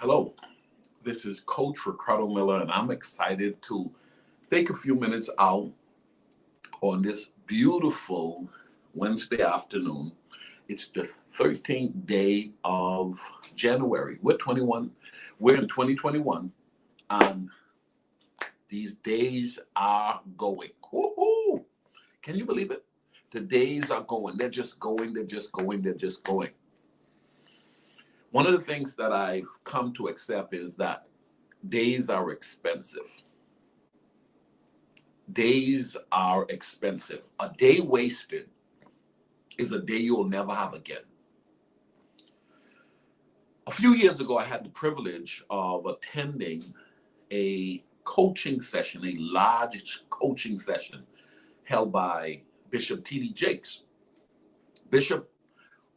Hello, this is Coach Ricardo Miller, and I'm excited to take a few minutes out on this beautiful Wednesday afternoon. It's the 13th day of January. We're in 2021, and these days are going. Woohoo! Can you believe it? The days are going. They're just going, they're just going, they're just going. One of the things that I've come to accept is that days are expensive. Days are expensive. A day wasted is a day you'll never have again. A few years ago, I had the privilege of attending a coaching session, a large coaching session held by Bishop T.D. Jakes. Bishop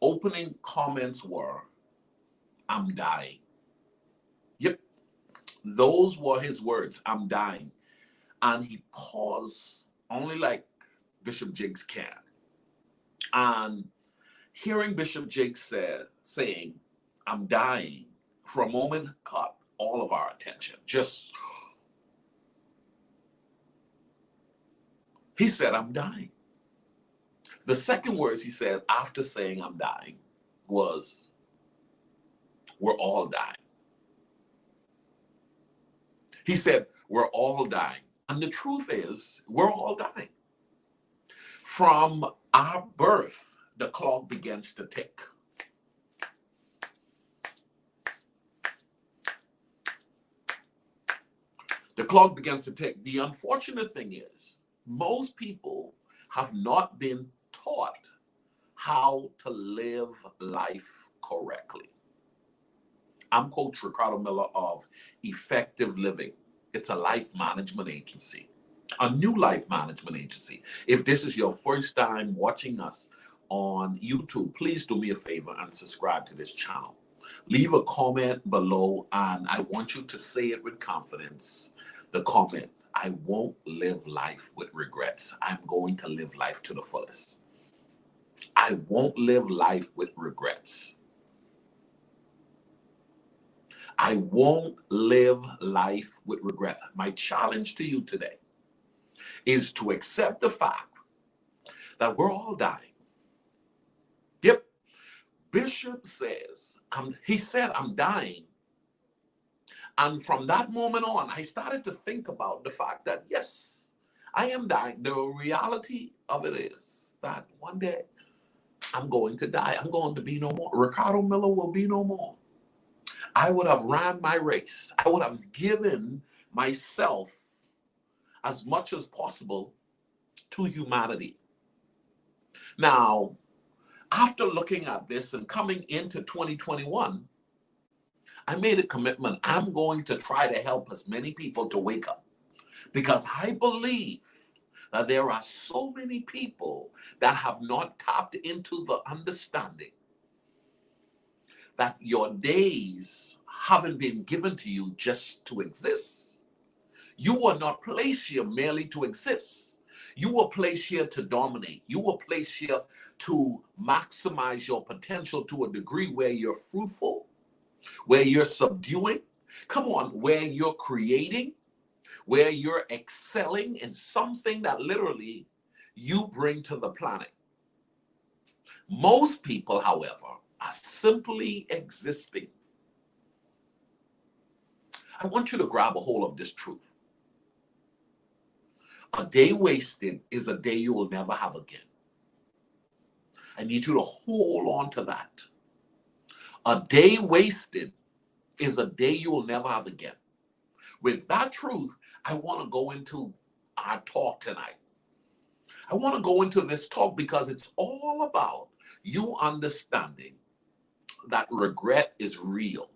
opening comments were, "I'm dying." Yep, those were his words, "I'm dying." And he paused only like Bishop Jakes can. And hearing Bishop Jakes saying, "I'm dying," for a moment caught all of our attention. He said, "I'm dying." The second words he said after saying, "I'm dying," was, "We're all dying." He said, "We're all dying." And the truth is, we're all dying. From our birth, the clock begins to tick. The clock begins to tick. The unfortunate thing is, most people have not been taught how to live life correctly. I'm Coach Ricardo Miller of Effective Living. It's a life management agency, a new life management agency. If this is your first time watching us on YouTube, please do me a favor and subscribe to this channel. Leave a comment below, and I want you to say it with confidence. The comment, "I won't live life with regrets. I'm going to live life to the fullest. I won't live life with regrets. I won't live life with regret." My challenge to you today is to accept the fact that we're all dying. Yep. Bishop says, he said, "I'm dying." And from that moment on, I started to think about the fact that, yes, I am dying. The reality of it is that one day I'm going to die. I'm going to be no more. Ricardo Miller will be no more. I would have ran my race. I would have given myself as much as possible to humanity. Now, after looking at this and coming into 2021, I made a commitment. I'm going to try to help as many people to wake up, because I believe that there are so many people that have not tapped into the understanding that your days haven't been given to you just to exist. You were not placed here merely to exist. You were placed here to dominate. You were placed here to maximize your potential to a degree where you're fruitful, where you're subduing, where you're creating, where you're excelling in something that literally you bring to the planet. Most people, however, are simply existing. I want you to grab a hold of this truth. A day wasted is a day you will never have again. I need you to hold on to that. A day wasted is a day you will never have again. With that truth, I want to go into our talk tonight. I want to go into this talk because it's all about you understanding that regret is real.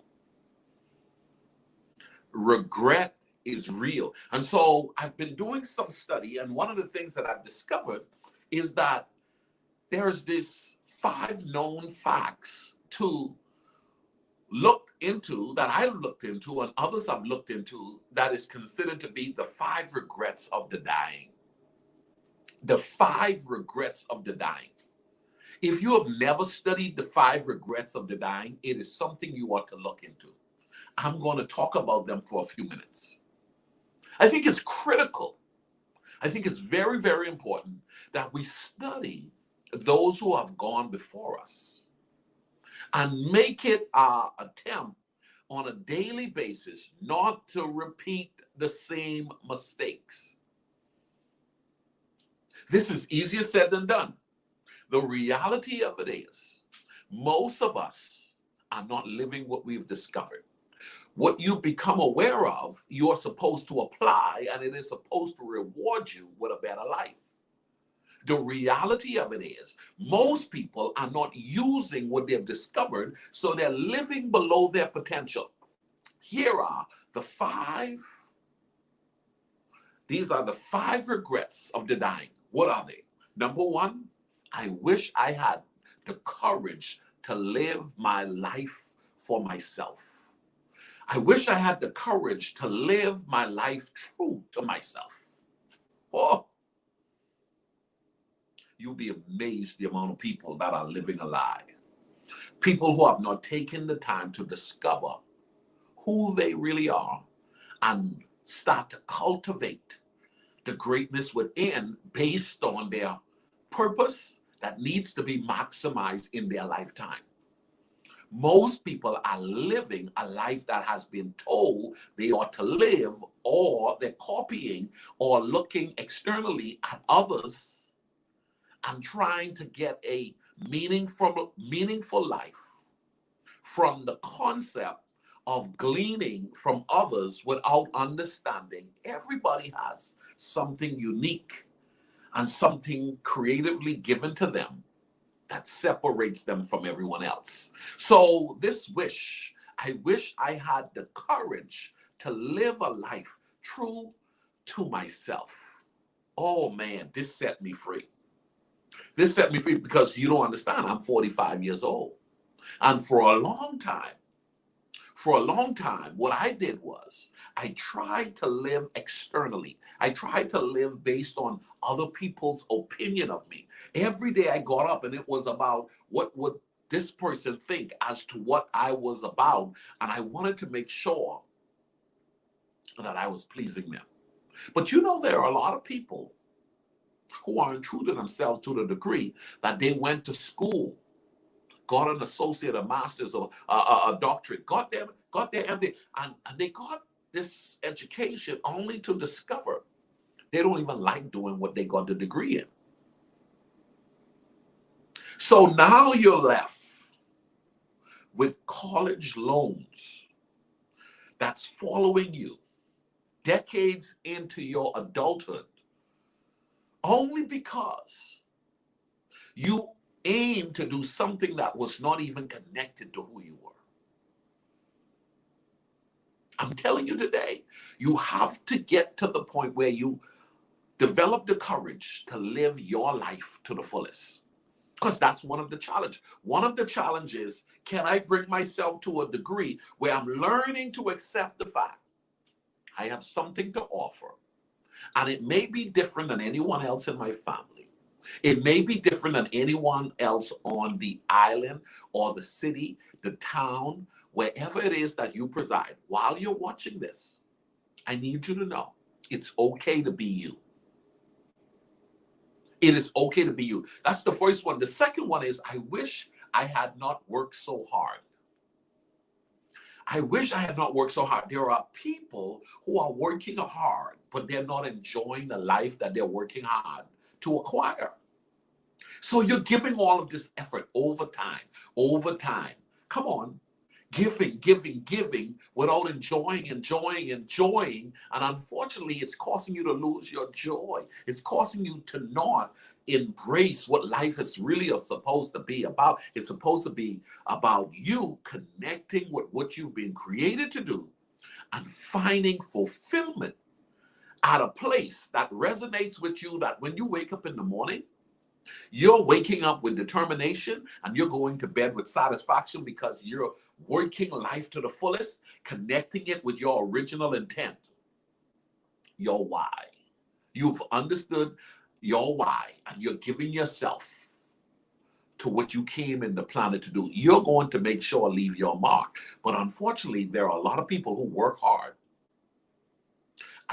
Regret is real. And so I've been doing some study, and one of the things that I've discovered is that there's this 5 known facts to look into, that I looked into and others have looked into, that is considered to be the 5 regrets of the dying. The 5 regrets of the dying. If you have never studied the 5 regrets of the dying, it is something you ought to look into. I'm going to talk about them for a few minutes. I think it's critical. I think it's very, very important that we study those who have gone before us and make it our attempt on a daily basis not to repeat the same mistakes. This is easier said than done. The reality of it is, most of us are not living what we've discovered. What you become aware of, you are supposed to apply, and it is supposed to reward you with a better life. The reality of it is, most people are not using what they've discovered, so they're living below their potential. Here are the these are the 5 regrets of the dying. What are they? Number 1, I wish I had the courage to live my life for myself. I wish I had the courage to live my life true to myself. Oh, you'll be amazed the amount of people that are living a lie. People who have not taken the time to discover who they really are and start to cultivate the greatness within based on their purpose that needs to be maximized in their lifetime. Most people are living a life that has been told they ought to live, or they're copying or looking externally at others and trying to get a meaningful life from the concept of gleaning from others without understanding everybody has something unique and something creatively given to them that separates them from everyone else. So this wish, I wish I had the courage to live a life true to myself. Oh man, this set me free. This set me free because you don't understand, I'm 45 years old. And for a long time, what I did was I tried to live externally. I tried to live based on other people's opinion of me. Every day I got up and it was about what would this person think as to what I was about. And I wanted to make sure that I was pleasing them. But you know, there are a lot of people who aren't true to themselves to the degree that they went to school, got an associate, a master's, or a doctorate, got their MD, and they got this education only to discover they don't even like doing what they got the degree in. So now you're left with college loans that's following you decades into your adulthood only because you aim to do something that was not even connected to who you were. I'm telling you today, you have to get to the point where you develop the courage to live your life to the fullest. Because that's one of the challenges. One of the challenges, can I bring myself to a degree where I'm learning to accept the fact I have something to offer, and it may be different than anyone else in my family. It may be different than anyone else on the island or the city, the town, wherever it is that you preside. While you're watching this, I need you to know it's okay to be you. It is okay to be you. That's the first one. The second one is, I wish I had not worked so hard. I wish I had not worked so hard. There are people who are working hard, but they're not enjoying the life that they're working hard to acquire. So you're giving all of this effort over time. Come on, giving without enjoying. And unfortunately, it's causing you to lose your joy. It's causing you to not embrace what life is really supposed to be about. It's supposed to be about you connecting with what you've been created to do and finding fulfillment at a place that resonates with you, that when you wake up in the morning, you're waking up with determination and you're going to bed with satisfaction because you're working life to the fullest, connecting it with your original intent, your why. You've understood your why, and you're giving yourself to what you came in the planet to do. You're going to make sure leave your mark. But unfortunately, there are a lot of people who work hard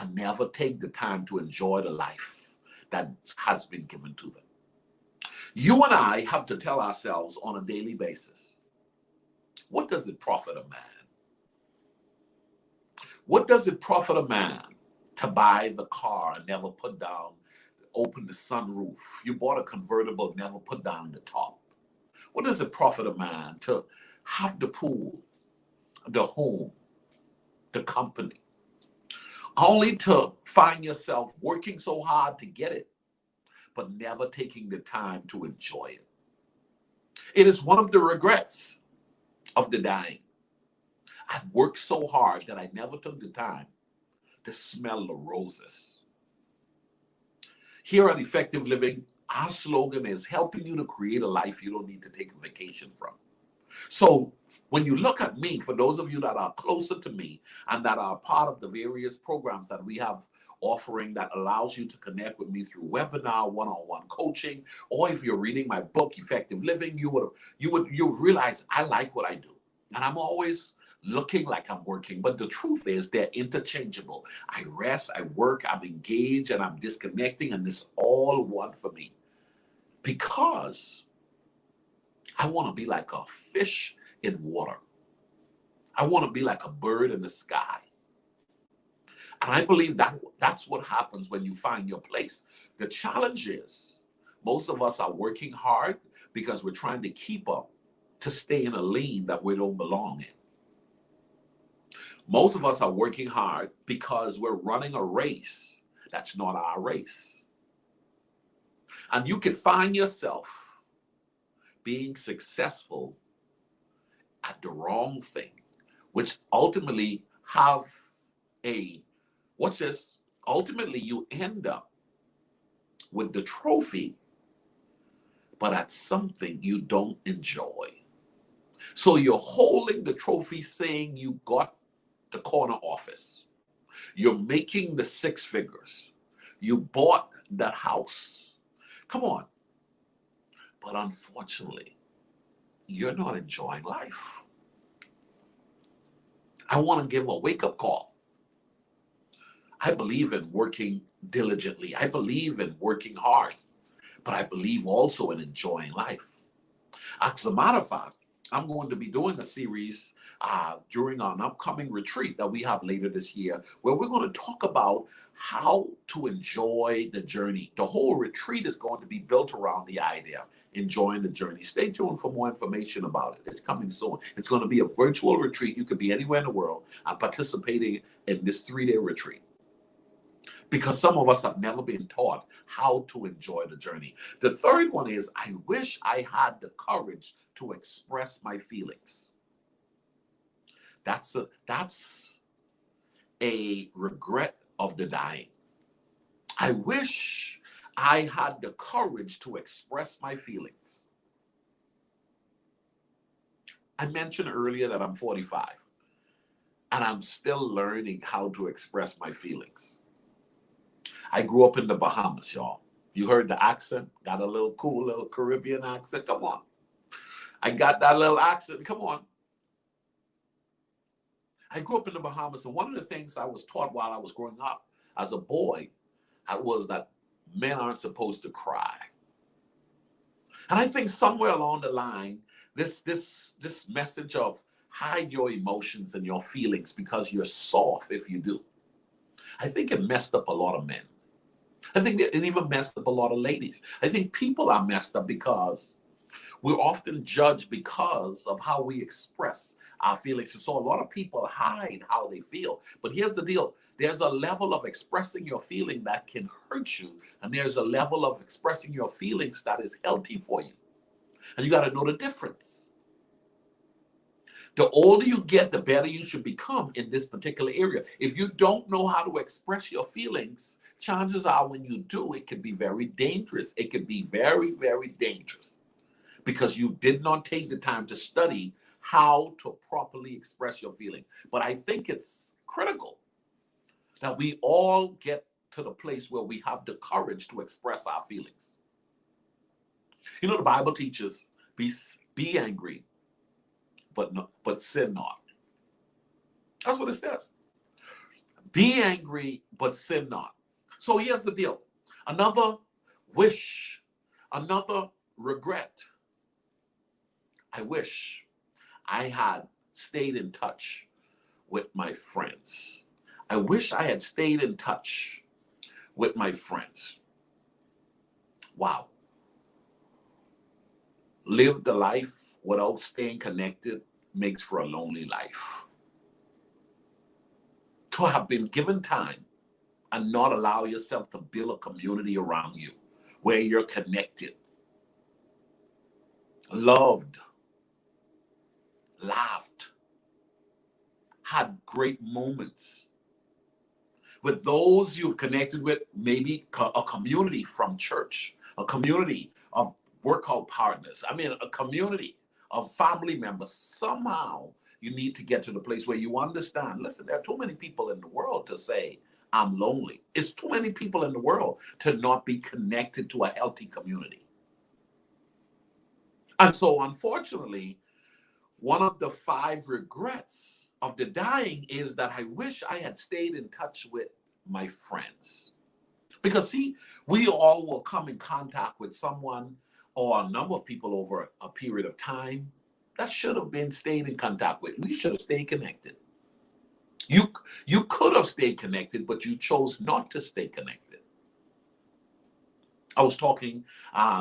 and never take the time to enjoy the life that has been given to them. You and I have to tell ourselves on a daily basis, what does it profit a man? What does it profit a man to buy the car and never put down, open the sunroof? You bought a convertible, never put down the top. What does it profit a man to have the pool, the home, the company, only to find yourself working so hard to get it, but never taking the time to enjoy it? It is one of the regrets of the dying. I've worked so hard that I never took the time to smell the roses. Here at Effective Living, our slogan is helping you to create a life you don't need to take a vacation from. So when you look at me, for those of you that are closer to me and that are part of the various programs that we have offering that allows you to connect with me through webinar, one-on-one coaching, or if you're reading my book, Effective Living, you realize I like what I do. And I'm always looking like I'm working, but the truth is they're interchangeable. I rest, I work, I'm engaged, and I'm disconnecting, and it's all one for me. Because I want to be like a fish in water. I want to be like a bird in the sky. And I believe that that's what happens when you find your place. The challenge is most of us are working hard because we're trying to keep up to stay in a lane that we don't belong in. Most of us are working hard because we're running a race that's not our race. And you can find yourself being successful at the wrong thing, which ultimately have a, watch this, ultimately you end up with the trophy, but at something you don't enjoy. So you're holding the trophy saying you got the corner office. You're making the six figures. You bought the house. Come on. But unfortunately, you're not enjoying life. I want to give a wake-up call. I believe in working diligently. I believe in working hard. But I believe also in enjoying life. As a matter of fact, I'm going to be doing a series during an upcoming retreat that we have later this year, where we're going to talk about how to enjoy the journey. The whole retreat is going to be built around the idea, enjoying the journey. Stay tuned for more information about it. It's coming soon. It's going to be a virtual retreat. You could be anywhere in the world and participating in this 3-day retreat. Because some of us have never been taught how to enjoy the journey. The third one is, I wish I had the courage to express my feelings. That's a regret of the dying. I wish I had the courage to express my feelings. I mentioned earlier that I'm 45 and I'm still learning how to express my feelings. I grew up in the Bahamas, y'all. You heard the accent? Got a little cool little Caribbean accent. Come on. I got that little accent. Come on. I grew up in the Bahamas, and one of the things I was taught while I was growing up as a boy was that men aren't supposed to cry. And I think somewhere along the line, this message of hide your emotions and your feelings because you're soft if you do, I think it messed up a lot of men. I think it even messed up a lot of ladies. I think people are messed up because we're often judged because of how we express our feelings. And so a lot of people hide how they feel. But here's the deal. There's a level of expressing your feeling that can hurt you. And there's a level of expressing your feelings that is healthy for you. And you got to know the difference. The older you get, the better you should become in this particular area. If you don't know how to express your feelings, chances are when you do, it can be very dangerous. It can be very, very dangerous because you did not take the time to study how to properly express your feeling. But I think it's critical that we all get to the place where we have the courage to express our feelings. You know, the Bible teaches Be, be angry, but sin not. That's what it says. Be angry, but sin not. So here's the deal. Another wish, another regret. I wish I had stayed in touch with my friends. I wish I had stayed in touch with my friends. Wow. Live the life without staying connected makes for a lonely life. To have been given time and not allow yourself to build a community around you where you're connected, loved, laughed, had great moments with those you've connected with, maybe a community from church, a community of workout partners. I mean, a community of family members. Somehow you need to get to the place where you understand, listen, there are too many people in the world to say, I'm lonely. It's too many people in the world to not be connected to a healthy community. And so, unfortunately, one of the 5 regrets of the dying is that I wish I had stayed in touch with my friends. Because, see, we all will come in contact with someone or a number of people over a period of time that should have been stayed in contact with. We should have stayed connected. You could have stayed connected, but you chose not to stay connected. I was talking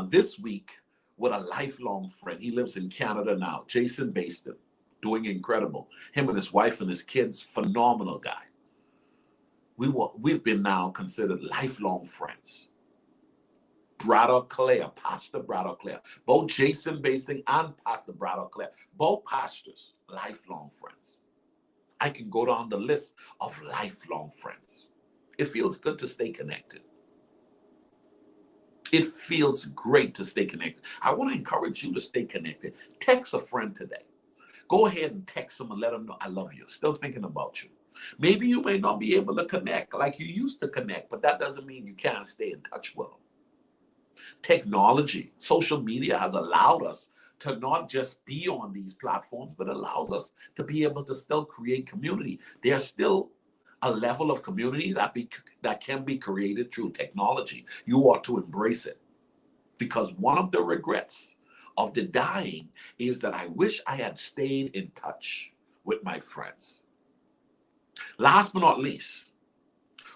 this week with a lifelong friend. He lives in Canada now, Jason Baston, doing incredible. Him and his wife and his kids, phenomenal guy. We've been now considered lifelong friends. Braddock Clare, Pastor Braddock Clare, both Jason Basting and Pastor Braddock Clare, both pastors, lifelong friends. I can go down the list of lifelong friends. It feels good to stay connected. It feels great to stay connected. I want to encourage you to stay connected. Text a friend today. Go ahead and text them and let them know I love you. Still thinking about you. Maybe you may not be able to connect like you used to connect, but that doesn't mean you can't stay in touch with them. Technology, social media has allowed us to not just be on these platforms, but allows us to be able to still create community. There's still a level of community that can be created through technology. You ought to embrace it, because one of the regrets of the dying is that I wish I had stayed in touch with my friends. Last but not least,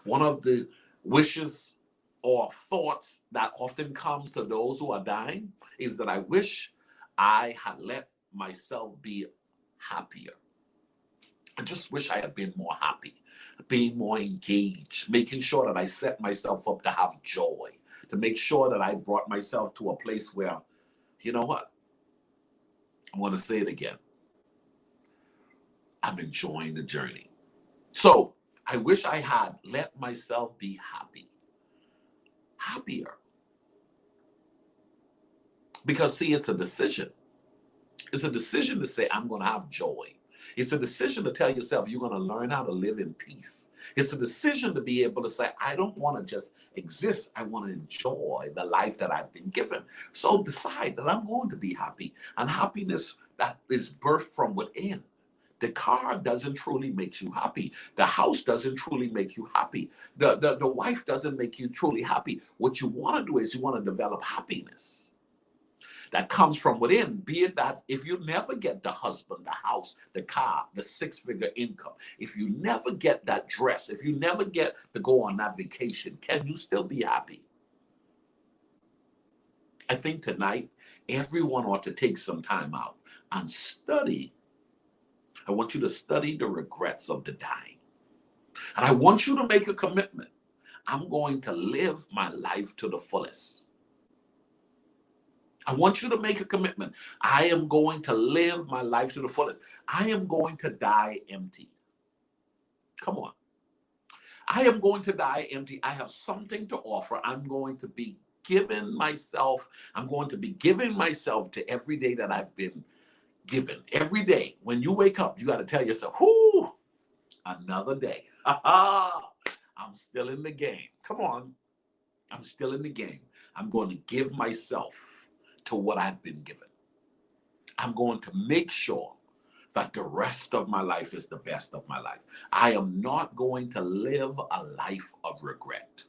one of the wishes or thoughts that often comes to those who are dying is that I wish I had let myself be happier. I just wish I had been more happy, being more engaged, making sure that I set myself up to have joy, to make sure that I brought myself to a place where, you know what? I want to say it again. I'm enjoying the journey. So I wish I had let myself be happy, happier. Because, see, it's a decision. It's a decision to say, I'm going to have joy. It's a decision to tell yourself you're going to learn how to live in peace. It's a decision to be able to say, I don't want to just exist. I want to enjoy the life that I've been given. So decide that I'm going to be happy. And happiness that is birthed from within. The car doesn't truly make you happy. The house doesn't truly make you happy. The wife doesn't make you truly happy. What you want to do is you want to develop happiness that comes from within, be it that if you never get the husband, the house, the car, the 6-figure income, if you never get that dress, if you never get to go on that vacation, can you still be happy? I think tonight, everyone ought to take some time out and study. I want you to study the regrets of the dying. And I want you to make a commitment. I'm going to live my life to the fullest. I want you to make a commitment. I am going to live my life to the fullest. I am going to die empty. Come on. I am going to die empty. I have something to offer. I'm going to be giving myself to every day that I've been given. Every day. When you wake up, you got to tell yourself, whoo, another day. I'm still in the game. Come on. I'm still in the game. I'm going to give myself to what I've been given. I'm going to make sure that the rest of my life is the best of my life. I am not going to live a life of regret.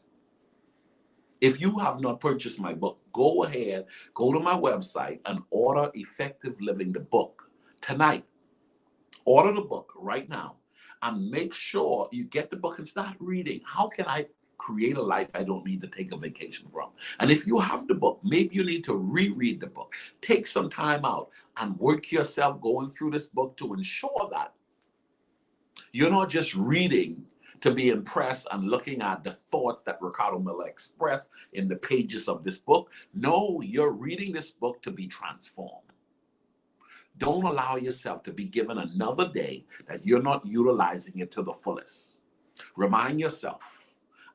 If you have not purchased my book, go ahead, go to my website and order Effective Living, the book tonight. Order the book right now and make sure you get the book and start reading. How can I create a life I don't need to take a vacation from? And if you have the book, maybe you need to reread the book. Take some time out and work yourself going through this book to ensure that you're not just reading to be impressed and looking at the thoughts that Ricardo Miller expressed in the pages of this book. No, you're reading this book to be transformed. Don't allow yourself to be given another day that you're not utilizing it to the fullest. Remind yourself,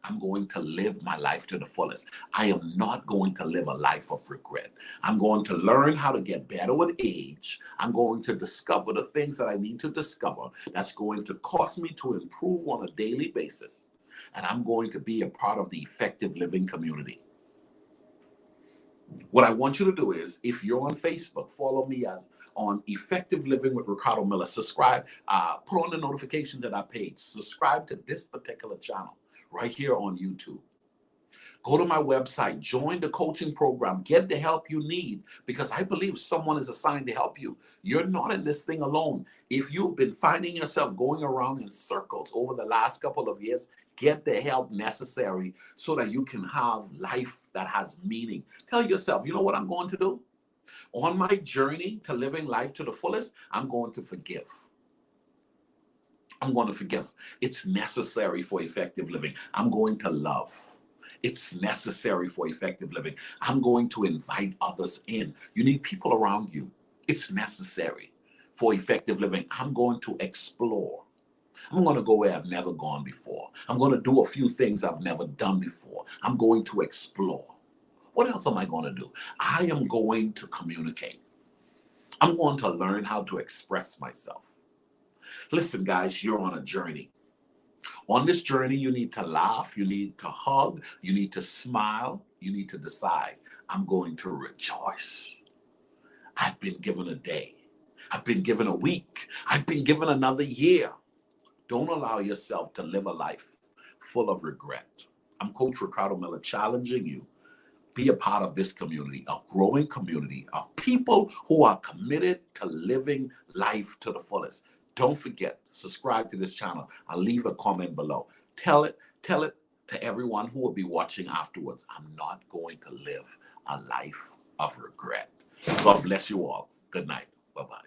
I'm going to live my life to the fullest. I am not going to live a life of regret. I'm going to learn how to get better with age. I'm going to discover the things that I need to discover that's going to cause me to improve on a daily basis. And I'm going to be a part of the Effective Living community. What I want you to do is, if you're on Facebook, follow me on Effective Living with Ricardo Miller. Subscribe, put on the notification to that page. Subscribe to this particular channel right here on YouTube. Go to my website, join the coaching program, get the help you need, because I believe someone is assigned to help you. You're not in this thing alone. If you've been finding yourself going around in circles over the last couple of years, get the help necessary so that you can have life that has meaning. Tell yourself, you know what I'm going to do? On my journey to living life to the fullest, I'm going to forgive. I'm going to forgive. It's necessary for effective living. I'm going to love. It's necessary for effective living. I'm going to invite others in. You need people around you. It's necessary for effective living. I'm going to explore. I'm going to go where I've never gone before. I'm going to do a few things I've never done before. I'm going to explore. What else am I going to do? I am going to communicate. I'm going to learn how to express myself. Listen, guys, you're on a journey. On this journey, you need to laugh, you need to hug, you need to smile, you need to decide, I'm going to rejoice. I've been given a day. I've been given a week. I've been given another year. Don't allow yourself to live a life full of regret. I'm Coach Ricardo Miller, challenging you. Be a part of this community, a growing community of people who are committed to living life to the fullest. Don't forget, subscribe to this channel and leave a comment below. Tell it to everyone who will be watching afterwards. I'm not going to live a life of regret. God bless you all. Good night. Bye-bye.